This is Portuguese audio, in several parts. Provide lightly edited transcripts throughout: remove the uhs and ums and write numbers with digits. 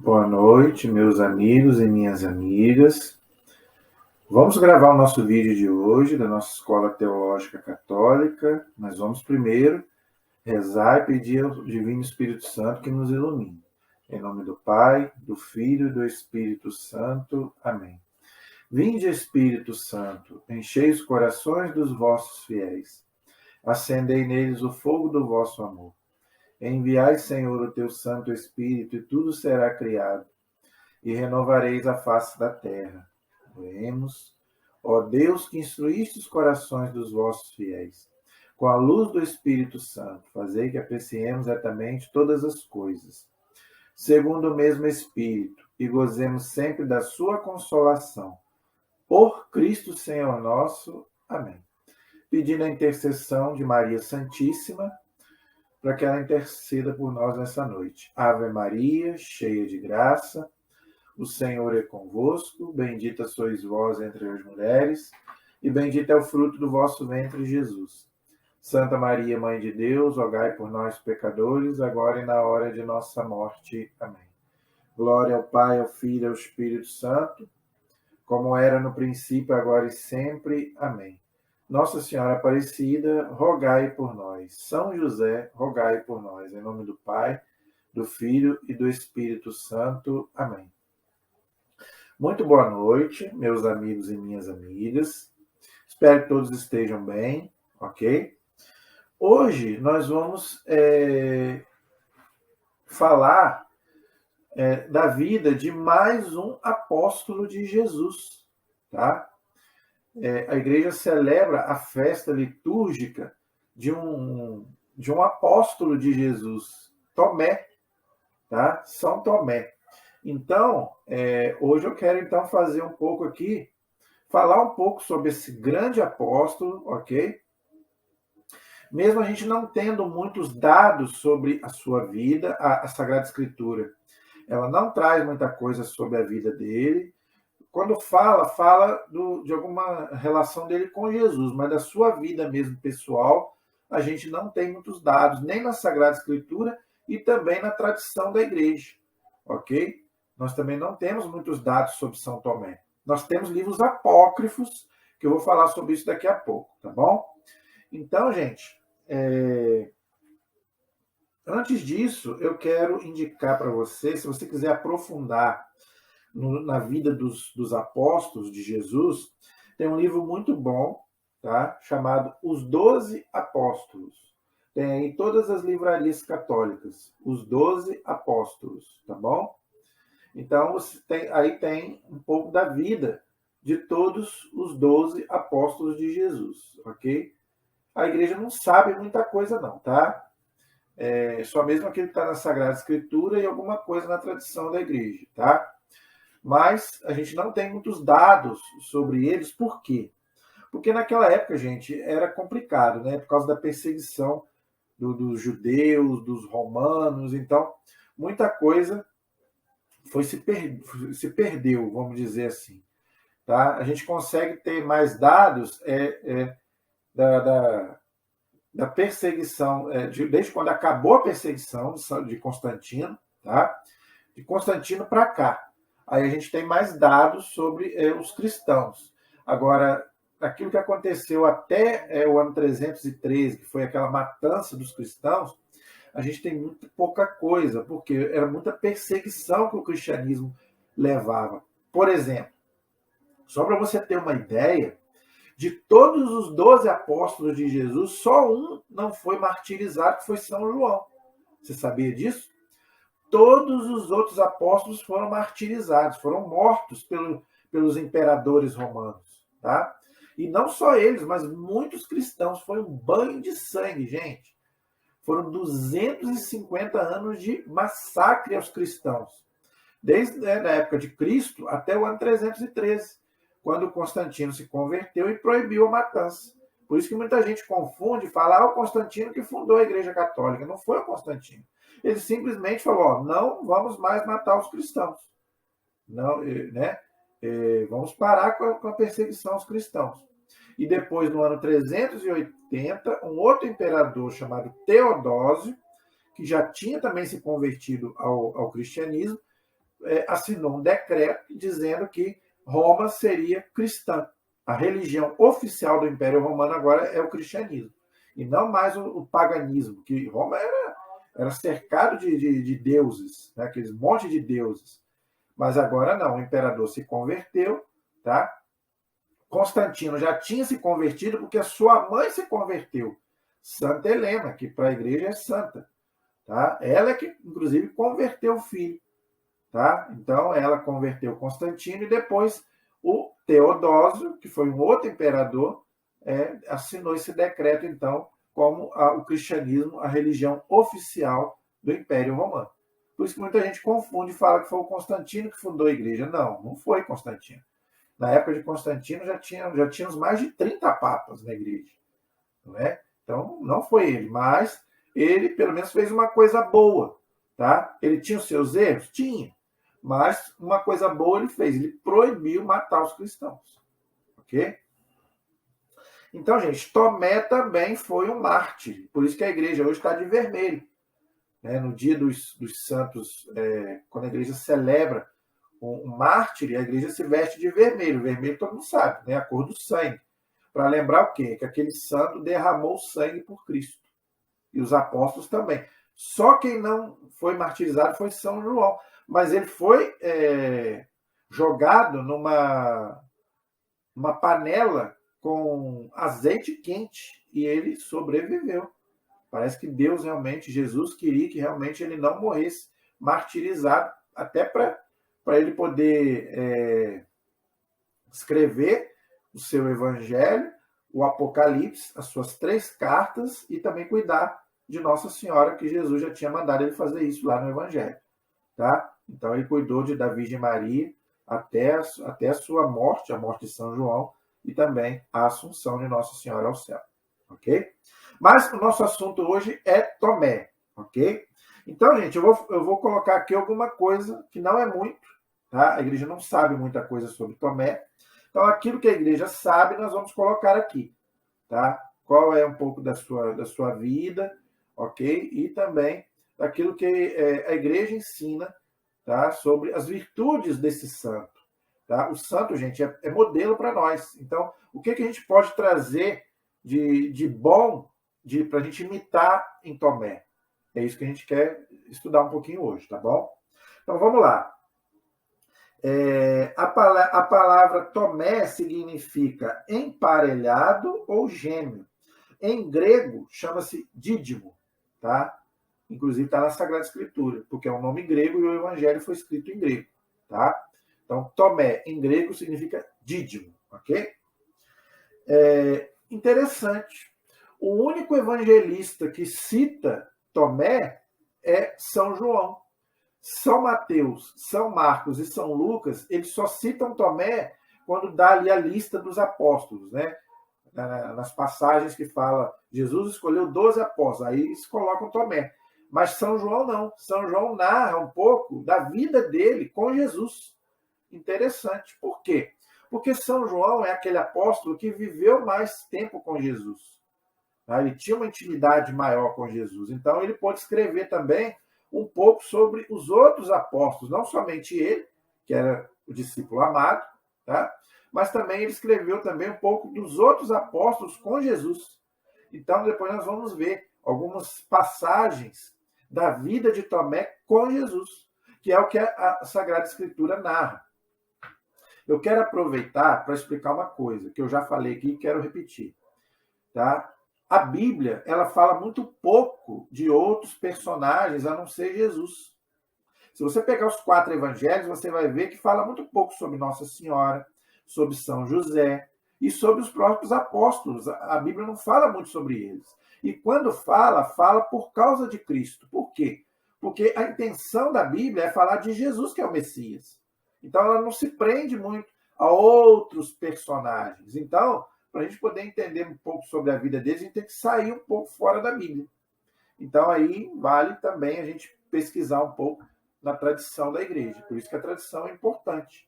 Boa noite, meus amigos e minhas amigas. Vamos gravar o nosso vídeo de hoje, da nossa Escola Teológica Católica. Mas vamos primeiro rezar e pedir ao Divino Espírito Santo que nos ilumine. Em nome do Pai, do Filho e do Espírito Santo. Amém. Vinde, Espírito Santo, enchei os corações dos vossos fiéis. Acendei neles o fogo do vosso amor. Enviai, Senhor, o teu Santo Espírito, e tudo será criado, e renovareis a face da terra. Oremos. Ó Deus, que instruíste os corações dos vossos fiéis, com a luz do Espírito Santo, fazei que apreciemos retamente todas as coisas, segundo o mesmo Espírito, e gozemos sempre da sua consolação. Por Cristo Senhor nosso. Amém. Pedindo a intercessão de Maria Santíssima, para que ela interceda por nós nessa noite. Ave Maria, cheia de graça, o Senhor é convosco, bendita sois vós entre as mulheres, e bendito é o fruto do vosso ventre, Jesus. Santa Maria, Mãe de Deus, rogai por nós, pecadores, agora e na hora de nossa morte. Amém. Glória ao Pai, ao Filho e ao Espírito Santo, como era no princípio, agora e sempre. Amém. Nossa Senhora Aparecida, rogai por nós. São José, rogai por nós. Em nome do Pai, do Filho e do Espírito Santo. Amém. Muito boa noite, meus amigos e minhas amigas. Espero que todos estejam bem, ok? Hoje nós vamos falar da vida de mais um apóstolo de Jesus, tá? A igreja celebra a festa litúrgica de um apóstolo de Jesus, Tomé, tá? São Tomé. Então, hoje eu quero então fazer um pouco aqui, falar um pouco sobre esse grande apóstolo, ok? Mesmo a gente não tendo muitos dados sobre a sua vida, a Sagrada Escritura, ela não traz muita coisa sobre a vida dele. Quando fala de alguma relação dele com Jesus, mas da sua vida mesmo pessoal, a gente não tem muitos dados, nem na Sagrada Escritura e também na tradição da igreja, ok? Nós também não temos muitos dados sobre São Tomé. Nós temos livros apócrifos, que eu vou falar sobre isso daqui a pouco, tá bom? Então, gente, antes disso, eu quero indicar para você, se você quiser aprofundar na vida dos apóstolos de Jesus, tem um livro muito bom, tá? Chamado Os 12 Apóstolos. Tem aí todas as livrarias católicas, Os 12 Apóstolos, tá bom? Então, aí tem um pouco da vida de todos os 12 apóstolos de Jesus, ok? A igreja não sabe muita coisa não, tá? Só mesmo aquilo que está na Sagrada Escritura e alguma coisa na tradição da igreja, tá? Mas a gente não tem muitos dados sobre eles. Por quê? Porque naquela época, gente, era complicado, né? Por causa da perseguição dos judeus, dos romanos. Então, muita coisa se perdeu, vamos dizer assim. Tá? A gente consegue ter mais dados da perseguição, desde quando acabou a perseguição de Constantino, tá? De Constantino para cá. Aí a gente tem mais dados sobre os cristãos. Agora, aquilo que aconteceu até o ano 313, que foi aquela matança dos cristãos, a gente tem muito pouca coisa, porque era muita perseguição que o cristianismo levava. Por exemplo, só para você ter uma ideia, de todos os 12 apóstolos de Jesus, só um não foi martirizado, que foi São João. Você sabia disso? Todos os outros apóstolos foram martirizados, foram mortos pelos imperadores romanos, tá? E não só eles, mas muitos cristãos. Foi um banho de sangue, gente. Foram 250 anos de massacre aos cristãos. Desde a época de Cristo até o ano 313, quando Constantino se converteu e proibiu a matança. Por isso que muita gente confunde e fala o Constantino que fundou a Igreja Católica. Não foi o Constantino. Ele simplesmente falou, não vamos mais matar os cristãos. Não, né? Vamos parar com a perseguição aos cristãos. E depois, no ano 380, um outro imperador chamado Teodósio, que já tinha também se convertido ao cristianismo, assinou um decreto dizendo que Roma seria cristã. A religião oficial do Império Romano agora é o cristianismo, e não mais o paganismo, que Roma era cercado de deuses, né, aqueles monte de deuses. Mas agora não, o imperador se converteu, tá? Constantino já tinha se convertido porque a sua mãe se converteu, Santa Helena, que para a igreja é santa, tá? Ela é que, inclusive, converteu o filho, tá? Então, ela converteu Constantino e depois o Teodósio, que foi um outro imperador, assinou esse decreto, então, como o cristianismo, a religião oficial do Império Romano. Por isso que muita gente confunde e fala que foi o Constantino que fundou a igreja. Não, não foi Constantino. Na época de Constantino já tínhamos mais de 30 papas na igreja. Não é? Então, não foi ele, mas ele pelo menos fez uma coisa boa. Tá? Ele tinha os seus erros? Tinha. Mas uma coisa boa ele fez, ele proibiu matar os cristãos. Ok? Então, gente, Tomé também foi um mártir. Por isso que a igreja hoje está de vermelho. No dia dos santos, quando a igreja celebra um mártir, a igreja se veste de vermelho. Vermelho todo mundo sabe, né? A cor do sangue. Para lembrar o quê? Que aquele santo derramou sangue por Cristo. E os apóstolos também. Só quem não foi martirizado foi São João. Mas ele foi jogado numa panela com azeite quente e ele sobreviveu. Parece que Deus realmente, Jesus queria que realmente ele não morresse martirizado, até para ele poder escrever o seu evangelho, o Apocalipse, as suas 3 cartas e também cuidar de Nossa Senhora, que Jesus já tinha mandado ele fazer isso lá no evangelho. Tá? Então ele cuidou da Virgem Maria até a sua morte, a morte de São João, e também a assunção de Nossa Senhora ao céu. Ok? Mas o nosso assunto hoje é Tomé. Ok? Então, gente, eu vou colocar aqui alguma coisa que não é muito. Tá? A igreja não sabe muita coisa sobre Tomé. Então, aquilo que a igreja sabe, nós vamos colocar aqui. Tá? Qual é um pouco da sua vida, ok? E também daquilo que a igreja ensina, tá? Sobre as virtudes desse santo. Tá? O santo, gente, é modelo para nós. Então, o que a gente pode trazer de bom para a gente imitar em Tomé? É isso que a gente quer estudar um pouquinho hoje, tá bom? Então, vamos lá. A palavra Tomé significa emparelhado ou gêmeo. Em grego, chama-se dídimo, tá? Inclusive está na Sagrada Escritura, porque é um nome grego e o Evangelho foi escrito em grego, tá? Então, Tomé, em grego, significa dídimo, ok? Interessante. O único evangelista que cita Tomé é São João. São Mateus, São Marcos e São Lucas, eles só citam Tomé quando dá ali a lista dos apóstolos, né? Nas passagens que fala Jesus escolheu 12 apóstolos, aí eles colocam Tomé. Mas São João não. São João narra um pouco da vida dele com Jesus. Interessante. Por quê? Porque São João é aquele apóstolo que viveu mais tempo com Jesus. Ele tinha uma intimidade maior com Jesus. Então, ele pode escrever também um pouco sobre os outros apóstolos, não somente ele, que era o discípulo amado, tá? Mas também ele escreveu também um pouco dos outros apóstolos com Jesus. Então, depois nós vamos ver algumas passagens da vida de Tomé com Jesus, que é o que a Sagrada Escritura narra. Eu quero aproveitar para explicar uma coisa que eu já falei aqui e quero repetir. Tá? A Bíblia, ela fala muito pouco de outros personagens a não ser Jesus. Se você pegar os 4 evangelhos, você vai ver que fala muito pouco sobre Nossa Senhora, sobre São José e sobre os próprios apóstolos. A Bíblia não fala muito sobre eles. E quando fala, fala por causa de Cristo. Por quê? Porque a intenção da Bíblia é falar de Jesus, que é o Messias. Então, ela não se prende muito a outros personagens. Então, para a gente poder entender um pouco sobre a vida deles, a gente tem que sair um pouco fora da Bíblia. Então, aí vale também a gente pesquisar um pouco na tradição da igreja. Por isso que a tradição é importante,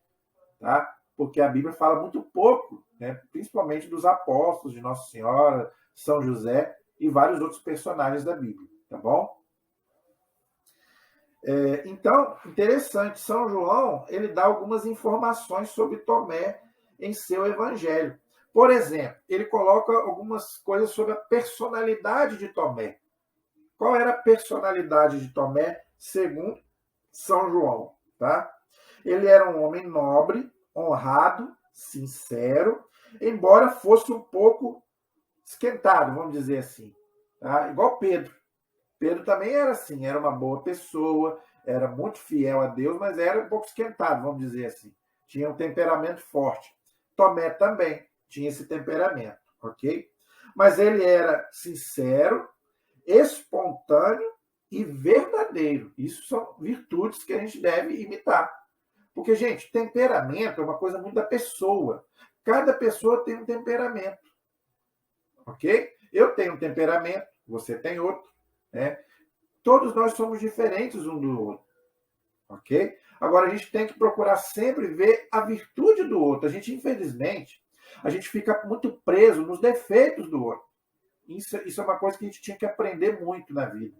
tá? Porque a Bíblia fala muito pouco, né? Principalmente dos apóstolos, de Nossa Senhora, São José e vários outros personagens da Bíblia, tá bom? Então, interessante, São João, ele dá algumas informações sobre Tomé em seu evangelho. Por exemplo, ele coloca algumas coisas sobre a personalidade de Tomé. Qual era a personalidade de Tomé, segundo São João? Tá? Ele era um homem nobre, honrado, sincero, embora fosse um pouco esquentado, vamos dizer assim. Tá? Igual Pedro. Pedro também era assim, era uma boa pessoa, era muito fiel a Deus, mas era um pouco esquentado, vamos dizer assim. Tinha um temperamento forte. Tomé também tinha esse temperamento, ok? Mas ele era sincero, espontâneo e verdadeiro. Isso são virtudes que a gente deve imitar. Porque, gente, temperamento é uma coisa muito da pessoa. Cada pessoa tem um temperamento, ok? Eu tenho um temperamento, você tem outro, né? Todos nós somos diferentes um do outro, ok? Agora, a gente tem que procurar sempre ver a virtude do outro. A gente, infelizmente, a gente fica muito preso nos defeitos do outro. Isso é uma coisa que a gente tinha que aprender muito na vida.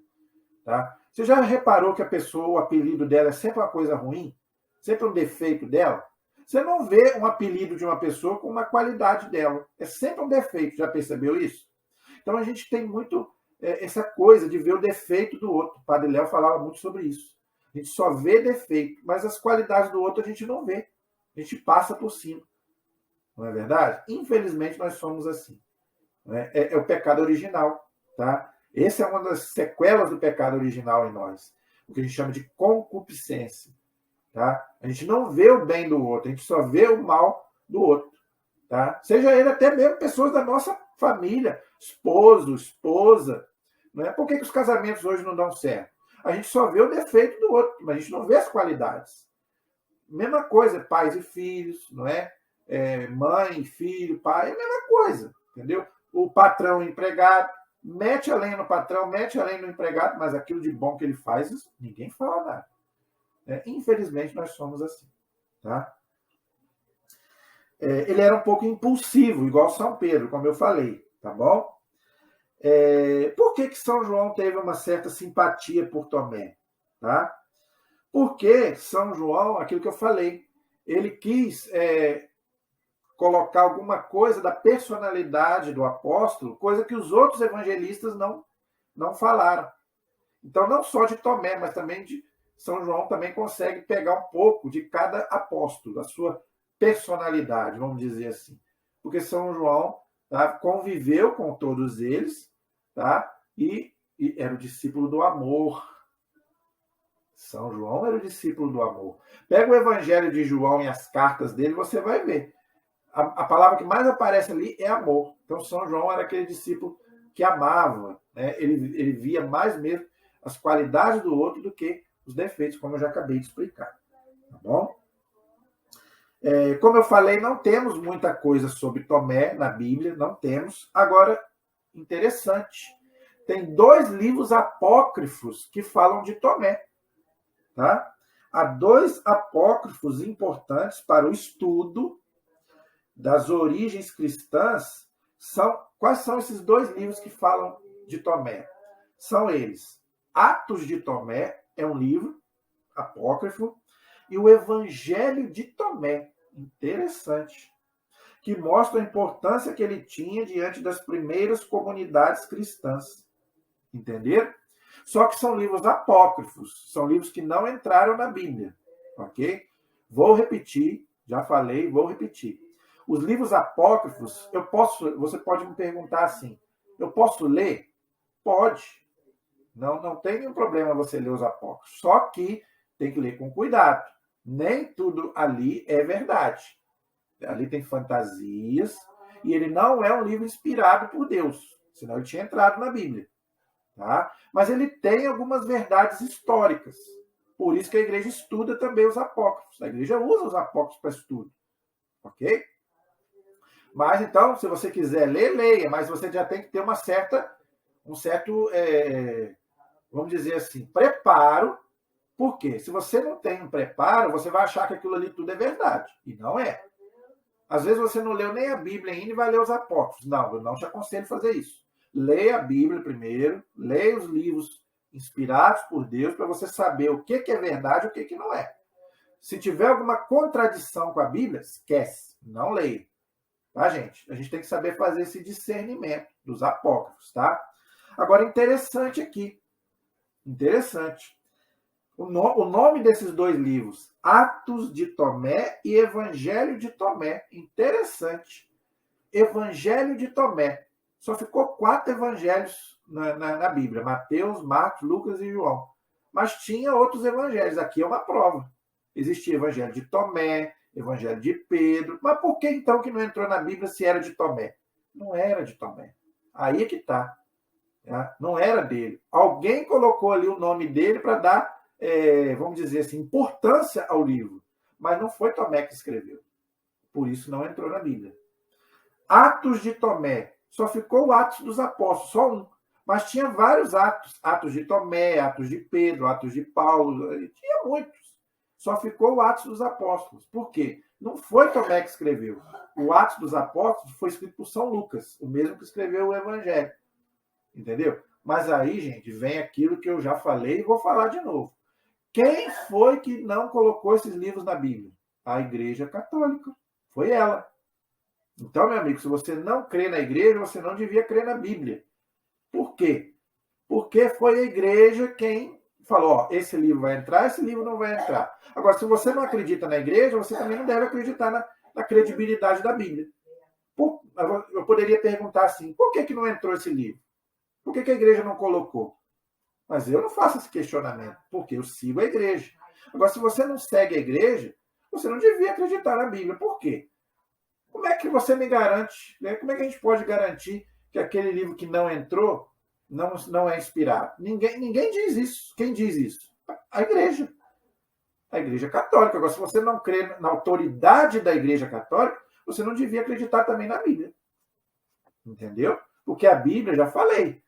Tá? Você já reparou que a pessoa, o apelido dela é sempre uma coisa ruim? Sempre um defeito dela? Você não vê um apelido de uma pessoa com uma qualidade dela. É sempre um defeito. Já percebeu isso? Então a gente tem muito essa coisa de ver o defeito do outro. O Padre Léo falava muito sobre isso. A gente só vê defeito, mas as qualidades do outro a gente não vê. A gente passa por cima. Não é verdade? Infelizmente nós somos assim. Né? É o pecado original. Tá? Essa é uma das sequelas do pecado original em nós. O que a gente chama de concupiscência. Tá? A gente não vê o bem do outro, a gente só vê o mal do outro. Tá? Seja ele até mesmo pessoas da nossa família, esposo, esposa. Né? Por que os casamentos hoje não dão certo? A gente só vê o defeito do outro, mas a gente não vê as qualidades. Mesma coisa, pais e filhos, não é? Mãe, filho, pai, é a mesma coisa, entendeu? O patrão e o empregado, mete a lenha no patrão, mete a lenha no empregado, mas aquilo de bom que ele faz, ninguém fala nada. Infelizmente, nós somos assim. Tá? Ele era um pouco impulsivo, igual São Pedro, como eu falei, tá bom? Por que São João teve uma certa simpatia por Tomé? Tá? Porque São João, aquilo que eu falei, ele quis colocar alguma coisa da personalidade do apóstolo, coisa que os outros evangelistas não falaram. Então, não só de Tomé, mas também de São João também consegue pegar um pouco de cada apóstolo, da sua personalidade, vamos dizer assim. Porque São João conviveu com todos eles, tá? E era o discípulo do amor. São João era o discípulo do amor. Pega o Evangelho de João e as cartas dele, você vai ver. A palavra que mais aparece ali é amor. Então, São João era aquele discípulo que amava. Né? Ele via mais mesmo as qualidades do outro do que os defeitos, como eu já acabei de explicar. Tá bom? Como eu falei, não temos muita coisa sobre Tomé na Bíblia, não temos. Agora, interessante, tem 2 livros apócrifos que falam de Tomé. Tá? Há 2 apócrifos importantes para o estudo das origens cristãs. Quais são esses 2 livros que falam de Tomé? São eles: Atos de Tomé, é um livro apócrifo, e o Evangelho de Tomé, interessante, que mostra a importância que ele tinha diante das primeiras comunidades cristãs. Entenderam? Só que são livros apócrifos, são livros que não entraram na Bíblia, ok? Vou repetir, já falei, vou repetir. Os livros apócrifos, você pode me perguntar assim, eu posso ler? Pode. Não tem nenhum problema você ler os apócrifos, só que tem que ler com cuidado. Nem tudo ali é verdade. Ali tem fantasias, e ele não é um livro inspirado por Deus, senão ele tinha entrado na Bíblia. Tá? Mas ele tem algumas verdades históricas. Por isso que a igreja estuda também os apócrifos. A igreja usa os apócrifos para estudo. Ok? Mas então, se você quiser ler, leia. Mas você já tem que ter um certo, vamos dizer assim, preparo. Por quê? Se você não tem um preparo, você vai achar que aquilo ali tudo é verdade. E não é. Às vezes você não leu nem a Bíblia ainda e vai ler os apócrifos. Não, eu não te aconselho a fazer isso. Leia a Bíblia primeiro, leia os livros inspirados por Deus para você saber o que é verdade e o que não é. Se tiver alguma contradição com a Bíblia, esquece, não leia. Tá, gente? A gente tem que saber fazer esse discernimento dos apócrifos, tá? Agora, interessante aqui. Interessante. O nome desses dois livros, Atos de Tomé e Evangelho de Tomé. Interessante. Evangelho de Tomé. Só ficou 4 evangelhos na Bíblia. Mateus, Marcos, Lucas e João. Mas tinha outros evangelhos. Aqui é uma prova. Existia Evangelho de Tomé, Evangelho de Pedro. Mas por que então que não entrou na Bíblia se era de Tomé? Não era de Tomé. Aí é que está. Tá? Não era dele. Alguém colocou ali o nome dele para dar, vamos dizer assim, importância ao livro. Mas não foi Tomé que escreveu. Por isso não entrou na Bíblia. Atos de Tomé. Só ficou o Atos dos Apóstolos, só um. Mas tinha vários Atos. Atos de Tomé, Atos de Pedro, Atos de Paulo. Tinha muitos. Só ficou o Atos dos Apóstolos. Por quê? Não foi Tomé que escreveu. O Atos dos Apóstolos foi escrito por São Lucas, o mesmo que escreveu o Evangelho. Entendeu? Mas aí, gente, vem aquilo que eu já falei e vou falar de novo. Quem foi que não colocou esses livros na Bíblia? A Igreja Católica. Foi ela. Então, meu amigo, se você não crê na igreja, você não devia crer na Bíblia. Por quê? Porque foi a igreja quem falou, ó, esse livro vai entrar, esse livro não vai entrar. Agora, se você não acredita na igreja, você também não deve acreditar na credibilidade da Bíblia. Eu poderia perguntar assim, por que não entrou esse livro? Por que a igreja não colocou? Mas eu não faço esse questionamento, porque eu sigo a igreja. Agora, se você não segue a igreja, você não devia acreditar na Bíblia. Por quê? Como é que você me garante, né? Como é que a gente pode garantir que aquele livro que não entrou não é inspirado? Ninguém diz isso. Quem diz isso? A igreja. A igreja católica. Agora, se você não crê na autoridade da igreja católica, você não devia acreditar também na Bíblia. Entendeu? Porque a Bíblia, já falei,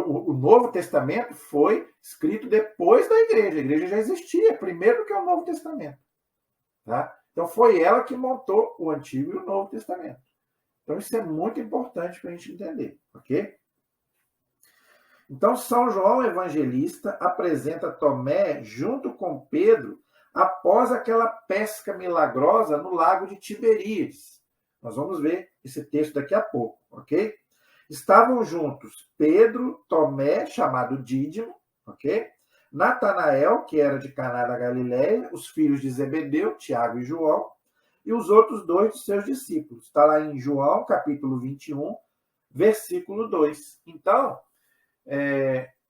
o Novo Testamento foi escrito depois da igreja. A igreja já existia, primeiro do que o Novo Testamento. Tá? Então, foi ela que montou o Antigo e o Novo Testamento. Então, isso é muito importante para a gente entender, ok? Então, São João Evangelista apresenta Tomé junto com Pedro após aquela pesca milagrosa no lago de Tiberíades. Nós vamos ver esse texto daqui a pouco, ok? Estavam juntos Pedro, Tomé, chamado Dídimo, ok? Natanael, que era de Caná da Galileia, os filhos de Zebedeu, Tiago e João, e os outros 2 de seus discípulos. Está lá em João, capítulo 21, versículo 2. Então,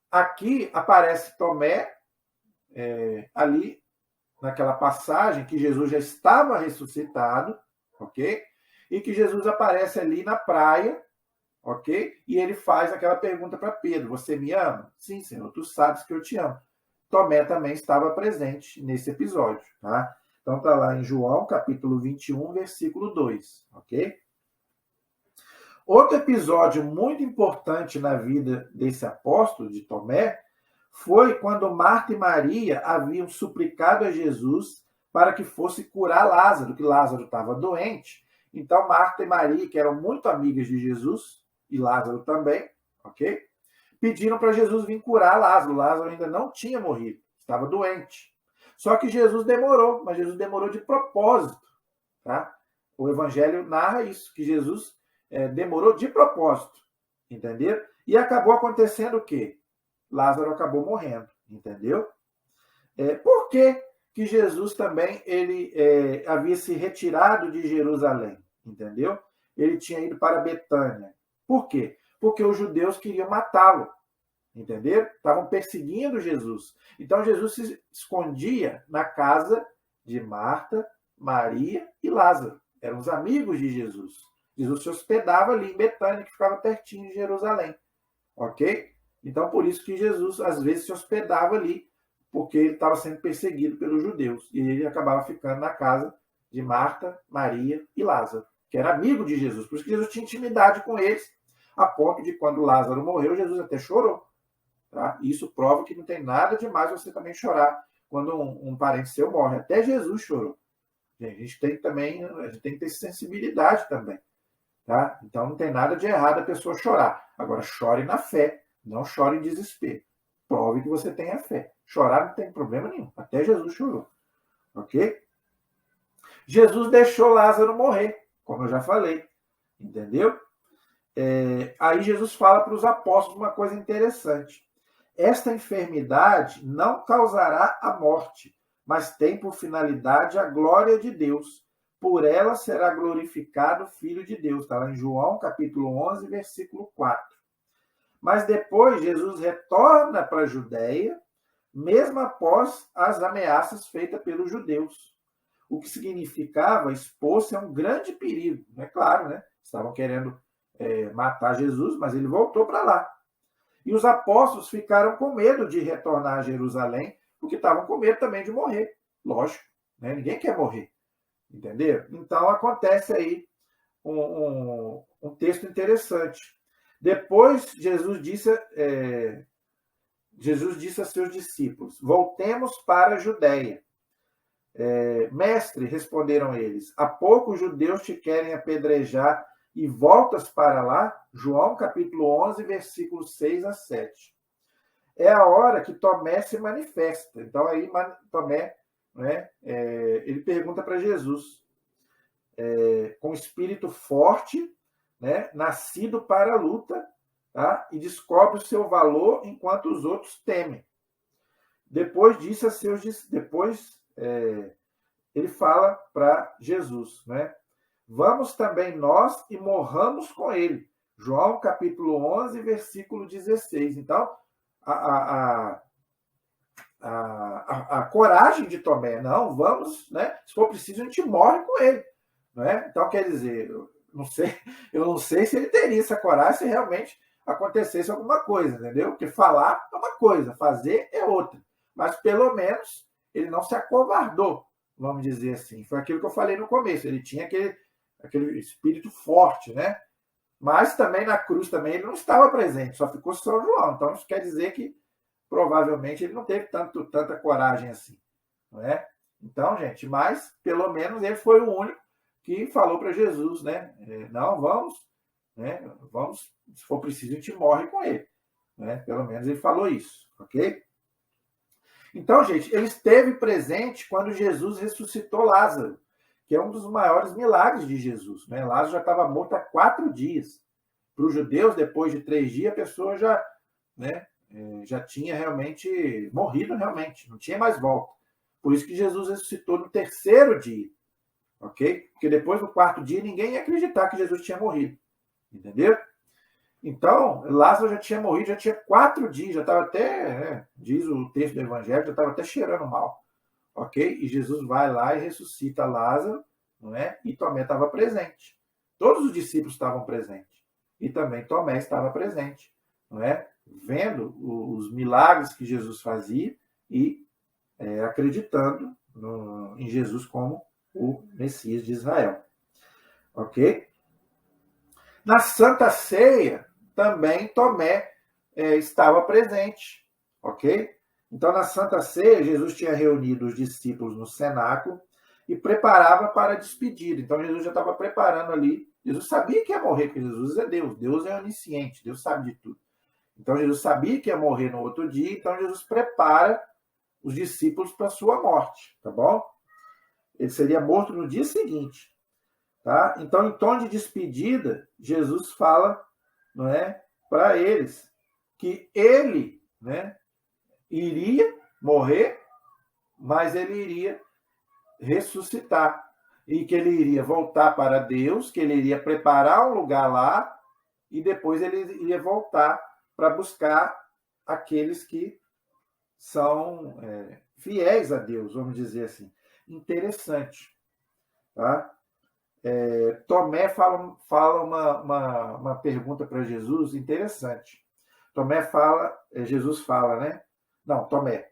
aqui aparece Tomé, ali, naquela passagem que Jesus já estava ressuscitado, ok? E que Jesus aparece ali na praia, ok? E ele faz aquela pergunta para Pedro, você me ama? Sim, Senhor, tu sabes que eu te amo. Tomé também estava presente nesse episódio, tá? Então está lá em João, capítulo 21, versículo 2, ok? Outro episódio muito importante na vida desse apóstolo, de Tomé, foi quando Marta e Maria haviam suplicado a Jesus para que fosse curar Lázaro, que Lázaro estava doente. Então Marta e Maria, que eram muito amigas de Jesus, e Lázaro também, ok? Pediram para Jesus vir curar Lázaro. Lázaro ainda não tinha morrido, estava doente. Só que Jesus demorou, mas Jesus demorou de propósito, tá? O Evangelho narra isso, que Jesus demorou de propósito, entendeu? E acabou acontecendo o quê? Lázaro acabou morrendo, entendeu? Por que Jesus também havia se retirado de Jerusalém, entendeu? Ele tinha ido para Betânia. Por quê? Porque os judeus queriam matá-lo, entendeu? Estavam perseguindo Jesus. Então Jesus se escondia na casa de Marta, Maria e Lázaro. Eram os amigos de Jesus. Jesus se hospedava ali em Betânia, que ficava pertinho de Jerusalém, ok? Então por isso que Jesus às vezes se hospedava ali, porque ele estava sendo perseguido pelos judeus e ele acabava ficando na casa de Marta, Maria e Lázaro, que era amigo de Jesus. Por isso que Jesus tinha intimidade com eles, a ponto de quando Lázaro morreu, Jesus até chorou. Tá? Isso prova que não tem nada demais você também chorar quando um parente seu morre. Até Jesus chorou. A gente tem que ter sensibilidade também. Tá? Então não tem nada de errado a pessoa chorar. Agora, chore na fé, não chore em desespero. prove que você tenha fé. Chorar não tem problema nenhum. Até Jesus chorou. Ok? Jesus deixou Lázaro morrer, como eu já falei. Entendeu? Aí Jesus fala para os apóstolos uma coisa interessante. Esta enfermidade não causará a morte, mas tem por finalidade a glória de Deus. Por ela será glorificado o Filho de Deus. Está lá em João, capítulo 11, versículo 4. Mas depois Jesus retorna para a Judéia, mesmo após as ameaças feitas pelos judeus. O que significava expor-se a um grande perigo. É claro, né? Estavam querendo matar Jesus, mas ele voltou para lá. E os apóstolos ficaram com medo de retornar a Jerusalém, porque estavam com medo também de morrer. Lógico, né? Ninguém quer morrer. Entendeu? Então acontece aí um texto interessante. Depois Jesus disse a seus discípulos: voltemos para a Judéia. Mestre, responderam eles, há pouco os judeus te querem apedrejar e voltas para lá? João capítulo 11, versículos 6 a 7. É a hora que Tomé se manifesta. Então aí Tomé, né, ele pergunta para Jesus, com espírito forte, né, nascido para a luta, tá? E descobre o seu valor enquanto os outros temem. Depois disso, ele fala para Jesus, né? Vamos também nós e morramos com ele. João capítulo 11, versículo 16. Então, a coragem de Tomé, não, vamos, né? Se for preciso, a gente morre com ele. Não é? Então, quer dizer, eu não sei se ele teria essa coragem se realmente acontecesse alguma coisa, entendeu? Porque falar é uma coisa, fazer é outra. Mas, pelo menos, ele não se acovardou, vamos dizer assim. Foi aquilo que eu falei no começo, ele tinha aquele espírito forte, né? Mas também na cruz também ele não estava presente, só ficou São João. Então, isso quer dizer que provavelmente ele não teve tanta coragem assim, não é? Então, gente, mas pelo menos ele foi o único que falou para Jesus, né? Não, vamos, né? Vamos, se for preciso, a gente morre com ele, né? Pelo menos ele falou isso, ok? Então, gente, ele esteve presente quando Jesus ressuscitou Lázaro, que é um dos maiores milagres de Jesus, né? Lázaro já estava morto há 4 dias. Para os judeus, depois de 3 dias, a pessoa já, né, já tinha realmente morrido, realmente, não tinha mais volta. Por isso que Jesus ressuscitou no 3º dia. Ok? Porque depois do 4º dia ninguém ia acreditar que Jesus tinha morrido. Entendeu? Então, Lázaro já tinha morrido, já tinha 4 dias, já estava até, diz o texto do Evangelho, já estava até cheirando mal. Ok? E Jesus vai lá e ressuscita Lázaro, não é? E Tomé estava presente. Todos os discípulos estavam presentes. E também Tomé estava presente, não é? Vendo os milagres que Jesus fazia e acreditando em Jesus como o Messias de Israel. Ok? Na Santa Ceia, também Tomé estava presente. Ok? Então, na Santa Ceia, Jesus tinha reunido os discípulos no cenáculo e preparava para a despedida. Então, Jesus já estava preparando ali. Jesus sabia que ia morrer, porque Jesus é Deus. Deus é onisciente, Deus sabe de tudo. Então, Jesus sabia que ia morrer no outro dia, então Jesus prepara os discípulos para a sua morte, tá bom? Ele seria morto no dia seguinte, tá? Então, em tom de despedida, Jesus fala, não é, para eles que ele, né, iria morrer, mas ele iria ressuscitar e que ele iria voltar para Deus, que ele iria preparar um lugar lá e depois ele iria voltar para buscar aqueles que são fiéis a Deus, vamos dizer assim. Interessante, tá? Tomé fala uma pergunta para Jesus interessante. Jesus fala, né? Não, Tomé.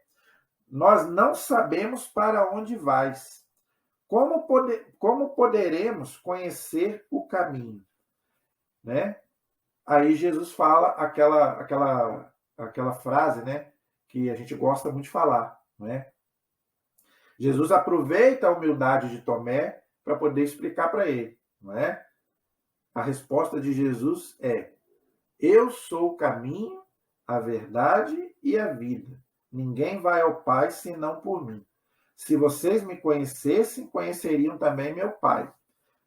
Nós não sabemos para onde vais. Como poderemos conhecer o caminho? Né? Aí Jesus fala aquela frase, né? Que a gente gosta muito de falar, né? Jesus aproveita a humildade de Tomé para poder explicar para ele, não é? A resposta de Jesus é: eu sou o caminho, a verdade e a vida. Ninguém vai ao Pai senão por mim. Se vocês me conhecessem, conheceriam também meu Pai.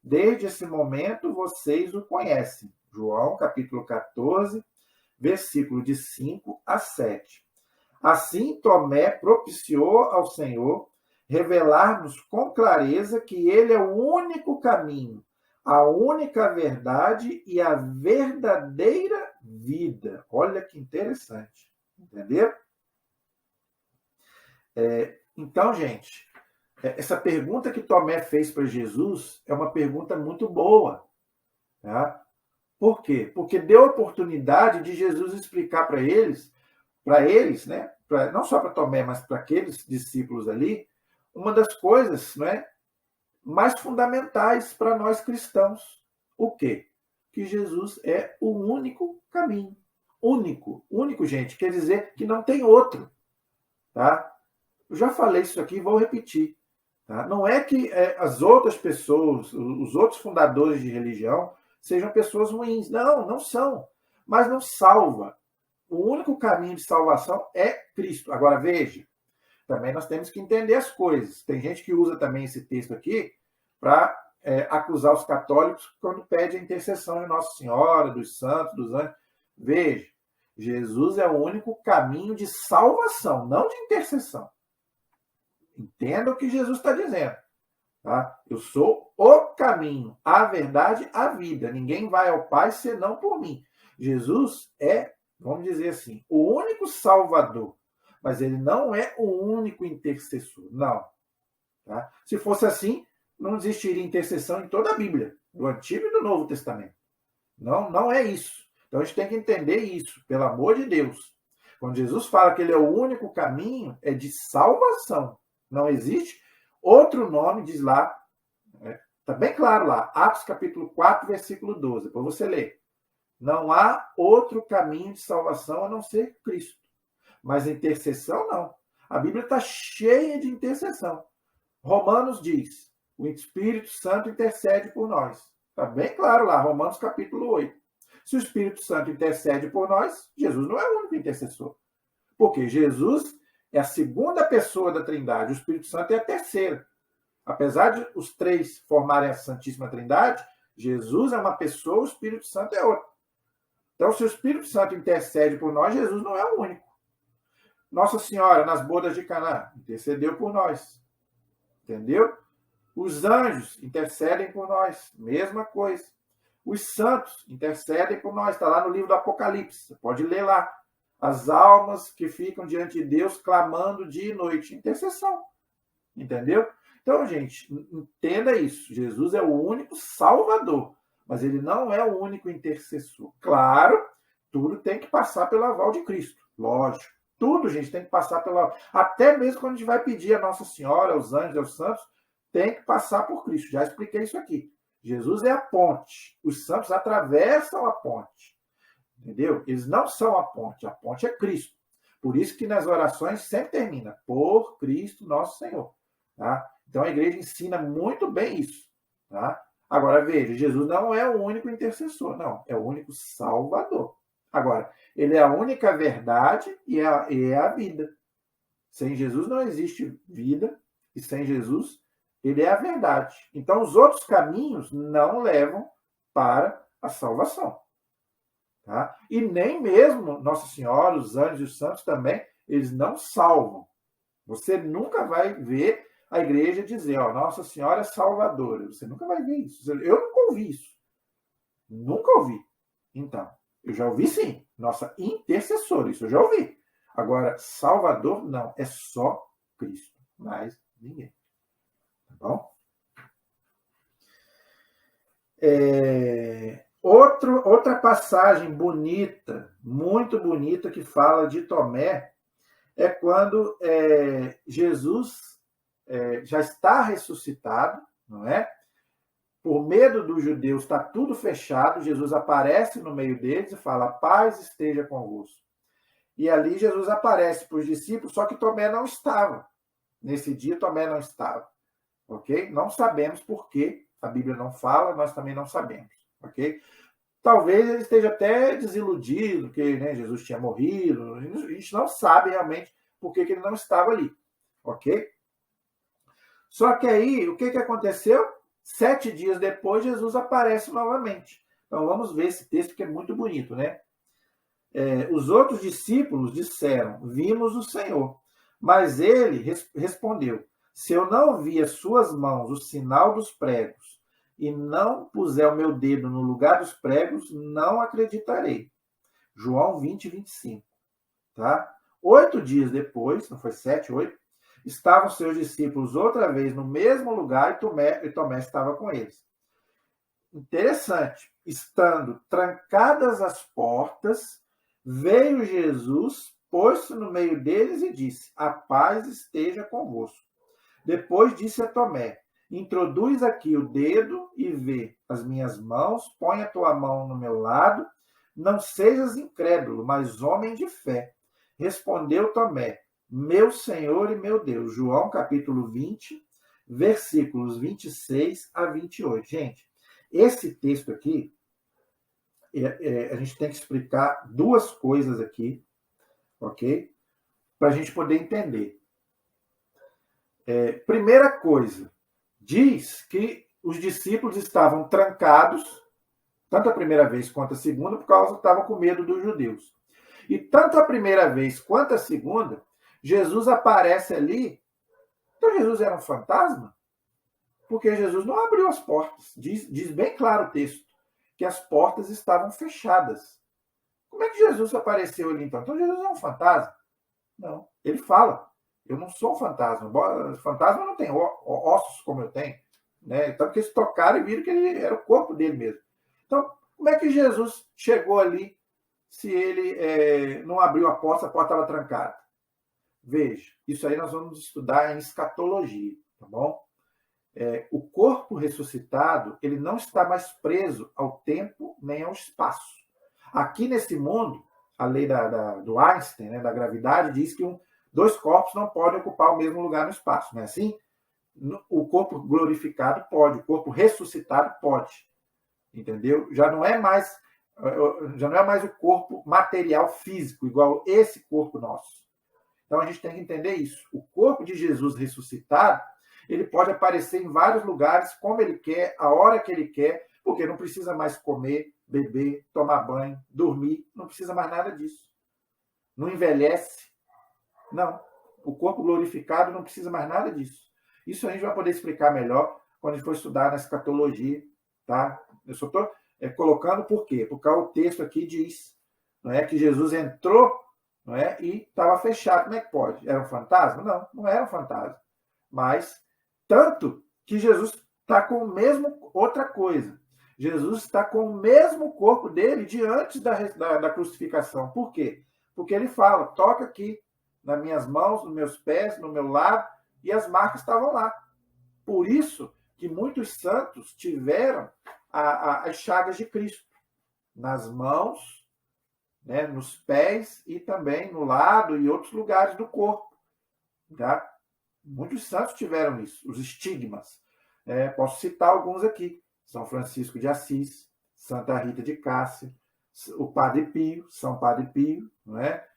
Desde esse momento, vocês o conhecem. João, capítulo 14, versículo de 5 a 7. Assim, Tomé propiciou ao Senhor revelar-nos com clareza que ele é o único caminho, a única verdade e a verdadeira vida. Olha que interessante. Entendeu? Então, gente, essa pergunta que Tomé fez para Jesus é uma pergunta muito boa. Tá? Por quê? Porque deu a oportunidade de Jesus explicar para eles, né? Não só para Tomé, mas para aqueles discípulos ali, uma das coisas, né, mais fundamentais para nós cristãos. O quê? Que Jesus é o único caminho. Único. Único, gente, quer dizer que não tem outro. Tá? Eu já falei isso aqui e vou repetir. Tá? Não é que as outras pessoas, os outros fundadores de religião, sejam pessoas ruins. Não, não são. Mas não salva. O único caminho de salvação é Cristo. Agora, veja, também nós temos que entender as coisas. Tem gente que usa também esse texto aqui para acusar os católicos quando pede a intercessão de Nossa Senhora, dos santos, dos anjos. Veja, Jesus é o único caminho de salvação, não de intercessão. Entenda o que Jesus está dizendo. Tá? Eu sou o caminho, a verdade, a vida. Ninguém vai ao Pai senão por mim. Jesus é, vamos dizer assim, o único salvador. Mas ele não é o único intercessor. Não. Tá? Se fosse assim, não existiria intercessão em toda a Bíblia, do Antigo e do Novo Testamento. Não, não é isso. Então a gente tem que entender isso, pelo amor de Deus. Quando Jesus fala que ele é o único caminho, é de salvação. Não existe outro nome, diz lá, está bem claro lá, Atos capítulo 4, versículo 12, para você ler. Não há outro caminho de salvação a não ser Cristo. Mas intercessão, não. A Bíblia está cheia de intercessão. Romanos diz, o Espírito Santo intercede por nós. Está bem claro lá, Romanos capítulo 8. Se o Espírito Santo intercede por nós, Jesus não é o único intercessor. Porque Jesus é a segunda pessoa da Trindade, o Espírito Santo é a terceira. Apesar de os três formarem a Santíssima Trindade, Jesus é uma pessoa, o Espírito Santo é outra. Então, se o Espírito Santo intercede por nós, Jesus não é o único. Nossa Senhora, nas bodas de Caná, intercedeu por nós. Entendeu? Os anjos intercedem por nós. Mesma coisa. Os santos intercedem por nós. Está lá no livro do Apocalipse. Você pode ler lá. As almas que ficam diante de Deus clamando dia e noite. Intercessão. Entendeu? Então, gente, entenda isso. Jesus é o único salvador. Mas ele não é o único intercessor. Claro, tudo tem que passar pelo aval de Cristo. Lógico. Tudo, gente, tem que passar pela... Até mesmo quando a gente vai pedir a Nossa Senhora, aos anjos, aos santos, tem que passar por Cristo. Já expliquei isso aqui. Jesus é a ponte. Os santos atravessam a ponte. Entendeu? Eles não são a ponte é Cristo. Por isso que nas orações sempre termina por Cristo nosso Senhor. Tá? Então a igreja ensina muito bem isso. Tá? Agora veja, Jesus não é o único intercessor, não. É o único salvador. Agora, ele é a única verdade e é a vida. Sem Jesus não existe vida e sem Jesus ele é a verdade. Então os outros caminhos não levam para a salvação. Tá? E nem mesmo Nossa Senhora, os anjos e os santos também, eles não salvam. Você nunca vai ver a igreja dizer, ó, Nossa Senhora é salvadora. Você nunca vai ver isso. Eu nunca ouvi isso. Nunca ouvi. Então, eu já ouvi sim. Nossa intercessora, isso eu já ouvi. Agora, salvador, não. É só Cristo. Mais ninguém. Tá bom? Outra passagem bonita, muito bonita, que fala de Tomé, é quando Jesus já está ressuscitado, não é? Por medo dos judeus, está tudo fechado, Jesus aparece no meio deles e fala, paz esteja convosco. E ali Jesus aparece para os discípulos, só que Tomé não estava. Nesse dia, Tomé não estava. Ok? Não sabemos por quê. A Bíblia não fala, nós também não sabemos. Ok? Talvez ele esteja até desiludido, que, né, Jesus tinha morrido. A gente não sabe realmente por que ele não estava ali. Ok? Só que aí, o que aconteceu? 7 dias depois, Jesus aparece novamente. Então, vamos ver esse texto que é muito bonito, né? Os outros discípulos disseram, vimos o Senhor. Mas ele respondeu, se eu não vi as suas mãos, o sinal dos pregos, e não puser o meu dedo no lugar dos pregos, não acreditarei. João 20, 25. Tá? 8 dias depois, não foi 7, 8, estavam seus discípulos outra vez no mesmo lugar e Tomé estava com eles. Interessante. Estando trancadas as portas, veio Jesus, pôs-se no meio deles e disse, a paz esteja convosco. Depois disse a Tomé, introduz aqui o dedo e vê as minhas mãos, põe a tua mão no meu lado, não sejas incrédulo, mas homem de fé. Respondeu Tomé, meu Senhor e meu Deus. João capítulo 20, versículos 26 a 28. Gente, esse texto aqui, a gente tem que explicar duas coisas aqui, ok? Para a gente poder entender. Primeira coisa, diz que os discípulos estavam trancados, tanto a primeira vez quanto a segunda, por causa que estavam com medo dos judeus. E tanto a primeira vez quanto a segunda, Jesus aparece ali. Então Jesus era um fantasma? Porque Jesus não abriu as portas. Diz bem claro o texto, que as portas estavam fechadas. Como é que Jesus apareceu ali então? Então Jesus é um fantasma? Não. Ele fala, eu não sou um fantasma. Fantasma não tem ossos como eu tenho. Né? Tanto que eles tocaram e viram que ele era o corpo dele mesmo. Então, como é que Jesus chegou ali se ele não abriu a porta estava trancada? Veja, isso aí nós vamos estudar em escatologia, tá bom? O corpo ressuscitado, ele não está mais preso ao tempo nem ao espaço. Aqui nesse mundo, a lei do Einstein, né, da gravidade, diz que dois corpos não podem ocupar o mesmo lugar no espaço, não é assim? O corpo glorificado pode, o corpo ressuscitado pode, entendeu? Já não é mais o corpo material físico, igual esse corpo nosso. Então a gente tem que entender isso. O corpo de Jesus ressuscitado, ele pode aparecer em vários lugares, como ele quer, a hora que ele quer, porque não precisa mais comer, beber, tomar banho, dormir, não precisa mais nada disso. Não envelhece. Não. O corpo glorificado não precisa mais nada disso. Isso a gente vai poder explicar melhor quando a gente for estudar na escatologia, tá? Eu só estou colocando por quê? Porque o texto aqui diz, não é, que Jesus entrou, não é, e estava fechado. Como é que pode? Era um fantasma? Não, não era um fantasma. Mas tanto que Jesus está com o mesmo, outra coisa. Jesus está com o mesmo corpo dele de antes da crucificação. Por quê? Porque ele fala, toca aqui nas minhas mãos, nos meus pés, no meu lado, e as marcas estavam lá. Por isso que muitos santos tiveram as chagas de Cristo nas mãos, né, nos pés e também no lado e outros lugares do corpo. Tá? Muitos santos tiveram isso, os estigmas. Posso citar alguns aqui. São Francisco de Assis, Santa Rita de Cássia, o Padre Pio, São Padre Pio, não é?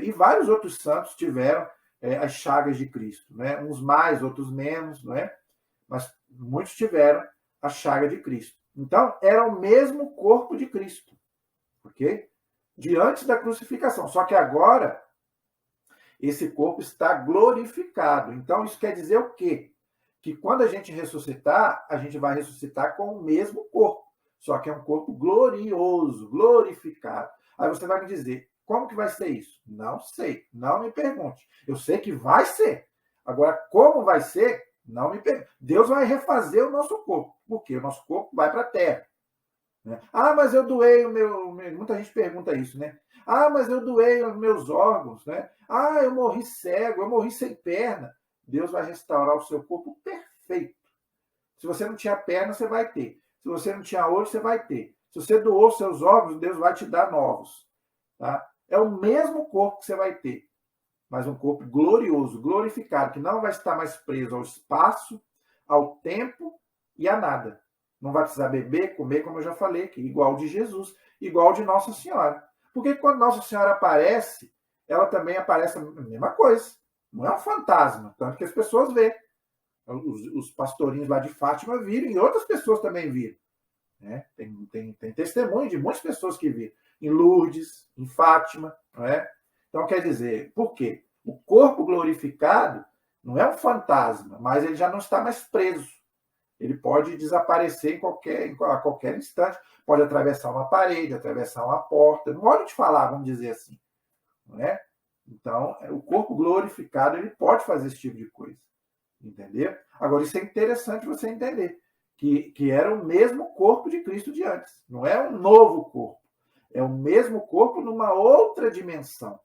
E vários outros santos tiveram as chagas de Cristo. Né? Uns mais, outros menos, não é? Mas muitos tiveram a chaga de Cristo. Então, era o mesmo corpo de Cristo, ok? Diante da crucificação. Só que agora, esse corpo está glorificado. Então, isso quer dizer o quê? Que quando a gente ressuscitar, a gente vai ressuscitar com o mesmo corpo. Só que é um corpo glorioso, glorificado. Aí você vai me dizer, como que vai ser isso? Não sei, não me pergunte. Eu sei que vai ser. Agora, como vai ser? Não me pergunte. Deus vai refazer o nosso corpo. Porque o nosso corpo vai para a terra. Né? Ah, mas eu doei o meu... Muita gente pergunta isso, né? Ah, mas eu doei os meus órgãos, né? Ah, eu morri cego, eu morri sem perna. Deus vai restaurar o seu corpo perfeito. Se você não tinha perna, você vai ter. Se você não tinha olho, você vai ter. Se você doou seus órgãos, Deus vai te dar novos. Tá? É o mesmo corpo que você vai ter, mas um corpo glorioso, glorificado, que não vai estar mais preso ao espaço, ao tempo e a nada. não vai precisar beber, comer, como eu já falei aqui, igual de Jesus, igual de Nossa Senhora. Porque quando Nossa Senhora aparece, ela também aparece a mesma coisa. Não é um fantasma, tanto que as pessoas veem. Os pastorinhos lá de Fátima viram e outras pessoas também viram. Né? Tem testemunho de muitas pessoas que viram. Em Lourdes, em Fátima. Não é? Então, quer dizer, por quê? O corpo glorificado não é um fantasma, mas ele já não está mais preso. Ele pode desaparecer a qualquer instante. Pode atravessar uma parede, atravessar uma porta. Não modo de falar, vamos dizer assim. Não é? Então, o corpo glorificado ele pode fazer esse tipo de coisa. Entendeu? Agora, isso é interessante você entender. Que era o mesmo corpo de Cristo de antes. Não é um novo corpo. É o mesmo corpo numa outra dimensão.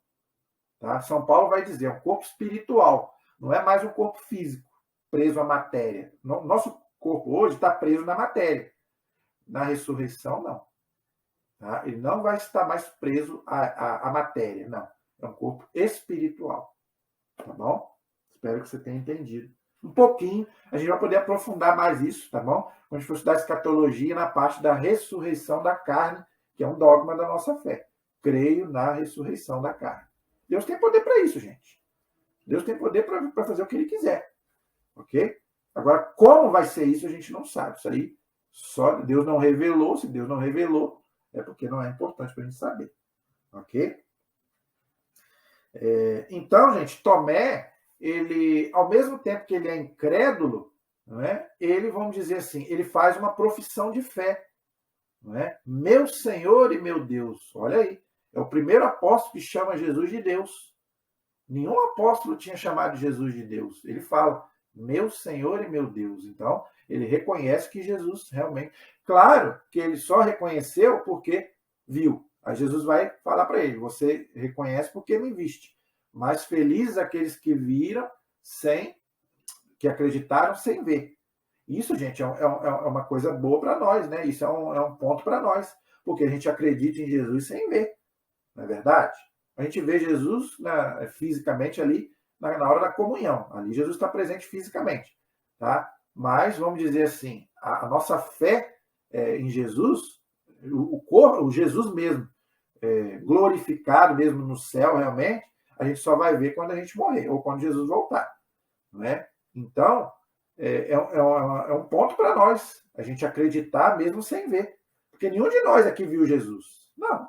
Tá? São Paulo vai dizer, é um corpo espiritual. Não é mais um corpo físico, preso à matéria. Nosso corpo hoje está preso na matéria. Na ressurreição, não. Tá? Ele não vai estar mais preso à matéria, não. É um corpo espiritual. Tá bom? Espero que você tenha entendido. Um pouquinho, a gente vai poder aprofundar mais isso, tá bom? Quando a gente for estudar escatologia na parte da ressurreição da carne, que é um dogma da nossa fé. Creio na ressurreição da carne. Deus tem poder para isso, gente. Deus tem poder para fazer o que ele quiser. Ok? Agora, como vai ser isso, a gente não sabe. Isso aí, só Deus não revelou. Se Deus não revelou, é porque não é importante para a gente saber. Ok? Então, gente, Tomé, ele, ao mesmo tempo que ele é incrédulo, não é? Ele, vamos dizer assim, ele faz uma profissão de fé. Não é? Meu Senhor e meu Deus. Olha aí. É o primeiro apóstolo que chama Jesus de Deus. Nenhum apóstolo tinha chamado Jesus de Deus. Ele fala, meu Senhor e meu Deus. Então, ele reconhece que Jesus realmente... Claro que ele só reconheceu porque viu. Aí Jesus vai falar para ele, você reconhece porque me viste. Mas felizes aqueles que viram que acreditaram sem ver. Isso, gente, é uma coisa boa para nós, né? Isso é um ponto para nós. Porque a gente acredita em Jesus sem ver. Não é verdade? A gente vê Jesus fisicamente ali na hora da comunhão. Ali Jesus está presente fisicamente. Tá? Mas, vamos dizer assim, a nossa fé em Jesus, o Jesus mesmo, glorificado mesmo no céu realmente, a gente só vai ver quando a gente morrer, ou quando Jesus voltar. Não é? Então, é um ponto para nós, a gente acreditar mesmo sem ver. Porque nenhum de nós aqui viu Jesus. Não.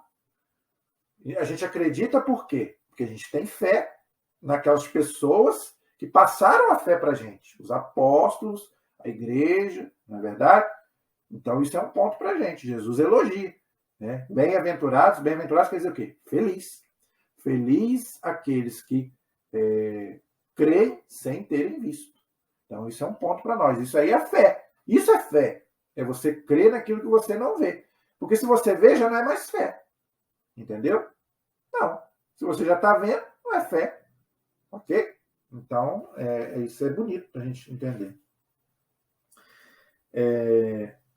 A gente acredita por quê? Porque a gente tem fé naquelas pessoas que passaram a fé para a gente. Os apóstolos, a igreja, não é verdade? Então, isso é um ponto para a gente. Jesus elogia. Né? Bem-aventurados quer dizer o quê? Feliz. Feliz aqueles que creem sem terem visto. Então, isso é um ponto para nós. Isso aí é fé. Isso é fé. É você crer naquilo que você não vê. Porque se você vê, já não é mais fé. Entendeu? Não. Se você já está vendo, não é fé. Ok? Então, isso é bonito para a gente entender.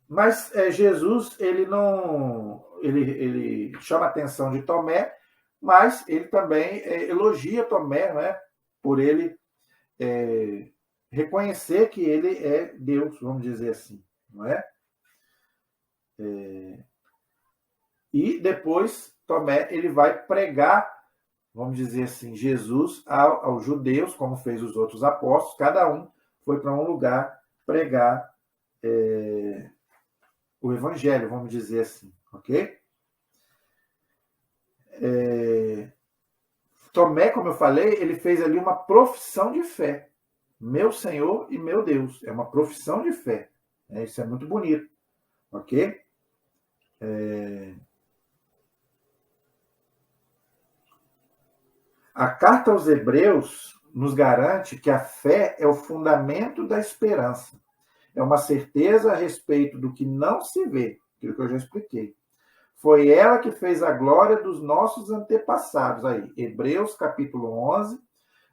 Mas Jesus, ele não... Ele chama a atenção de Tomé, mas ele também elogia Tomé, né, por ele reconhecer que ele é Deus, vamos dizer assim. Não é? E depois Tomé ele vai pregar, vamos dizer assim, Jesus aos judeus, como fez os outros apóstolos. Cada um foi para um lugar pregar o evangelho, vamos dizer assim, ok? Tomé, como eu falei, ele fez ali uma profissão de fé. Meu Senhor e meu Deus. É uma profissão de fé. Isso é muito bonito, ok? A carta aos Hebreus nos garante que a fé é o fundamento da esperança. É uma certeza a respeito do que não se vê, aquilo que eu já expliquei. Foi ela que fez a glória dos nossos antepassados. Aí, Hebreus capítulo 11,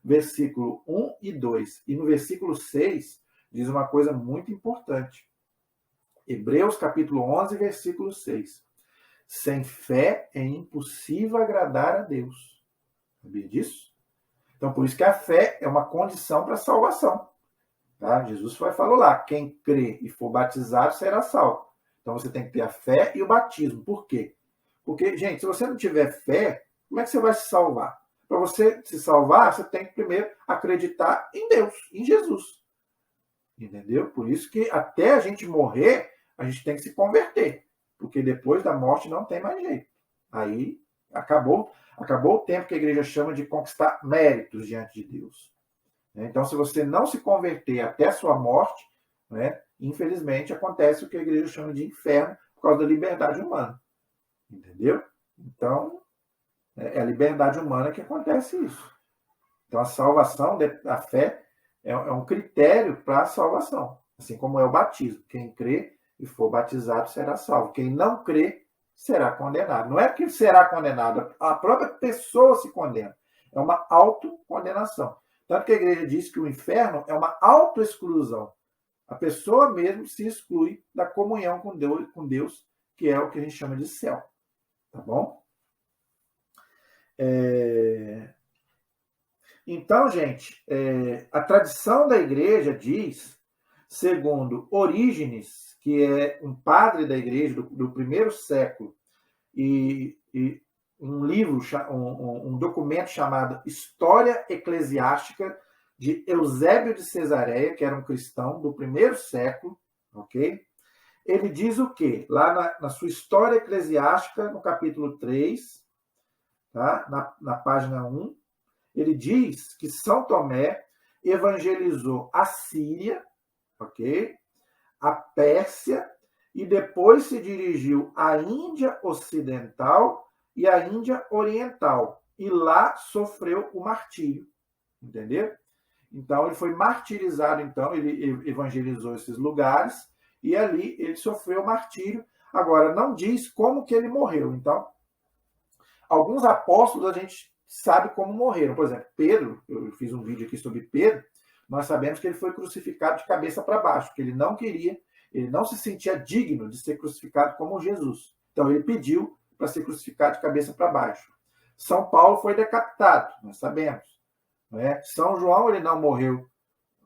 versículo 1 e 2. E no versículo 6 diz uma coisa muito importante. Hebreus capítulo 11, versículo 6. Sem fé é impossível agradar a Deus. Sabia disso? Então, por isso que a fé é uma condição para a salvação. Tá? Jesus falou lá, quem crê e for batizado será salvo. Então você tem que ter a fé e o batismo. Por quê? Porque, gente, se você não tiver fé, como é que você vai se salvar? Para você se salvar, você tem que primeiro acreditar em Deus, em Jesus. Entendeu? Por isso que até a gente morrer, a gente tem que se converter. Porque depois da morte não tem mais jeito. Aí acabou o tempo que a igreja chama de conquistar méritos diante de Deus. Então, se você não se converter até a sua morte, né, infelizmente acontece o que a igreja chama de inferno por causa da liberdade humana. Entendeu? Então, é a liberdade humana que acontece isso. Então, a salvação, a fé, é um critério para a salvação. Assim como é o batismo. Quem crê e for batizado será salvo. Quem não crê será condenado. Não é que será condenado, a própria pessoa se condena. É uma autocondenação. Tanto que a igreja diz que o inferno é uma autoexclusão. A pessoa mesmo se exclui da comunhão com Deus, que é o que a gente chama de céu. Tá bom? Então, gente, a tradição da igreja diz, segundo Orígenes, que é um padre da igreja do primeiro século, e um livro, um documento chamado História Eclesiástica de Eusébio de Cesareia, que era um cristão do primeiro século, ok? Ele diz o quê? Lá na sua História Eclesiástica, no capítulo 3, tá? na página 1, ele diz que São Tomé evangelizou a Síria, ok? A Pérsia, e depois se dirigiu à Índia Ocidental e à Índia Oriental. E lá sofreu o martírio. Entendeu? Então, ele foi martirizado, então, ele evangelizou esses lugares, e ali ele sofreu o martírio. Agora, não diz como que ele morreu. Então, alguns apóstolos a gente sabe como morreram. Por exemplo, Pedro, eu fiz um vídeo aqui sobre Pedro, nós sabemos que ele foi crucificado de cabeça para baixo, que ele não queria, ele não se sentia digno de ser crucificado como Jesus. Então ele pediu para ser crucificado de cabeça para baixo. São Paulo foi decapitado, nós sabemos. Né? São João, ele não morreu,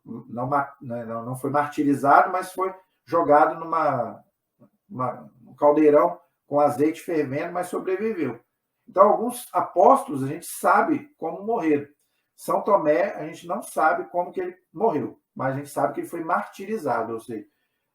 não foi martirizado, mas foi jogado num caldeirão com azeite fervendo, mas sobreviveu. Então, alguns apóstolos a gente sabe como morreram. São Tomé, a gente não sabe como que ele morreu, mas a gente sabe que ele foi martirizado, ou seja,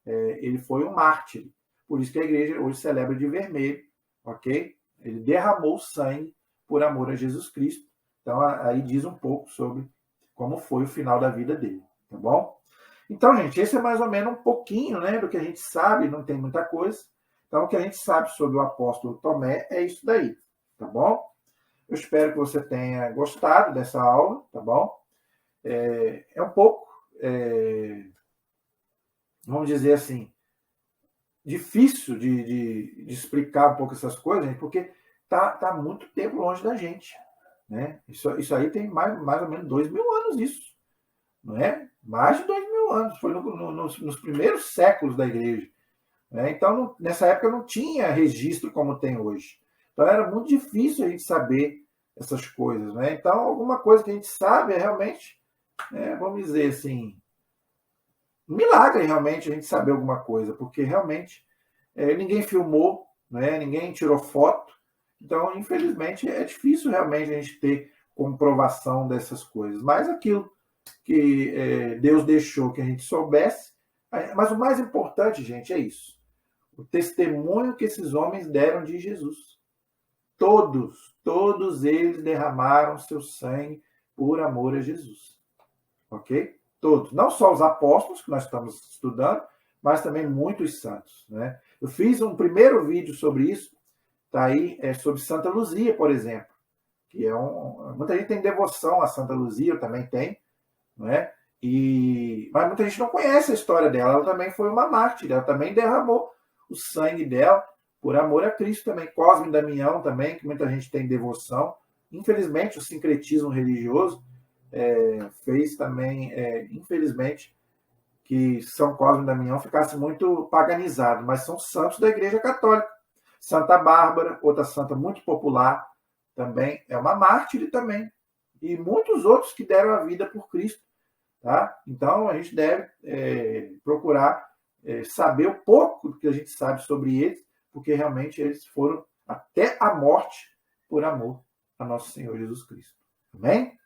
ele foi um mártir. Por isso que a igreja hoje celebra de vermelho, ok? Ele derramou sangue por amor a Jesus Cristo. Então, aí diz um pouco sobre como foi o final da vida dele, tá bom? Então, gente, esse é mais ou menos um pouquinho, né, do que a gente sabe, não tem muita coisa. Então, o que a gente sabe sobre o apóstolo Tomé é isso daí, tá bom? Eu espero que você tenha gostado dessa aula, tá bom? É um pouco, vamos dizer assim, difícil de explicar um pouco essas coisas, porque tá muito tempo longe da gente, né? Isso aí tem mais ou menos 2000 anos isso, não é? Mais de 2000 anos, foi nos primeiros séculos da igreja. Né? Então, nessa época não tinha registro como tem hoje. Então era muito difícil a gente saber essas coisas. Né? Então, alguma coisa que a gente sabe é realmente, vamos dizer assim, um milagre realmente a gente saber alguma coisa, porque realmente ninguém filmou, né? Ninguém tirou foto. Então, infelizmente, é difícil realmente a gente ter comprovação dessas coisas. Mas aquilo que Deus deixou que a gente soubesse. Mas o mais importante, gente, é isso. O testemunho que esses homens deram de Jesus. Todos eles derramaram seu sangue por amor a Jesus. Ok? Todos. Não só os apóstolos, que nós estamos estudando, mas também muitos santos. Né? Eu fiz um primeiro vídeo sobre isso, tá aí, sobre Santa Luzia, por exemplo. Que muita gente tem devoção a Santa Luzia, eu também tenho, né? Mas muita gente não conhece a história dela. Ela também foi uma mártir, ela também derramou o sangue dela por amor a Cristo também. Cosme e Damião também, que muita gente tem devoção. Infelizmente, o sincretismo religioso fez também, infelizmente, que São Cosme e Damião ficasse muito paganizado, mas são santos da Igreja Católica. Santa Bárbara, outra santa muito popular, também é uma mártir também. E muitos outros que deram a vida por Cristo Tá? Então, a gente deve procurar saber o pouco que a gente sabe sobre eles, porque realmente eles foram até a morte por amor a nosso Senhor Jesus Cristo. Amém?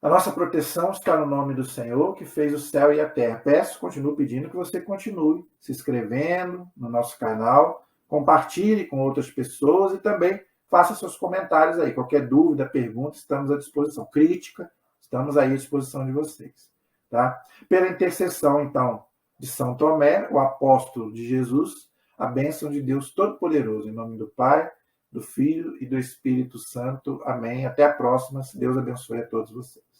A nossa proteção está no nome do Senhor, que fez o céu e a terra. Continuo pedindo que você continue se inscrevendo no nosso canal, compartilhe com outras pessoas e também faça seus comentários aí. Qualquer dúvida, pergunta, estamos à disposição. Crítica, estamos aí à disposição de vocês. Tá? Pela intercessão, então, de São Tomé, o apóstolo de Jesus, a bênção de Deus Todo-Poderoso, em nome do Pai, do Filho e do Espírito Santo. Amém. Até a próxima. Deus abençoe a todos vocês.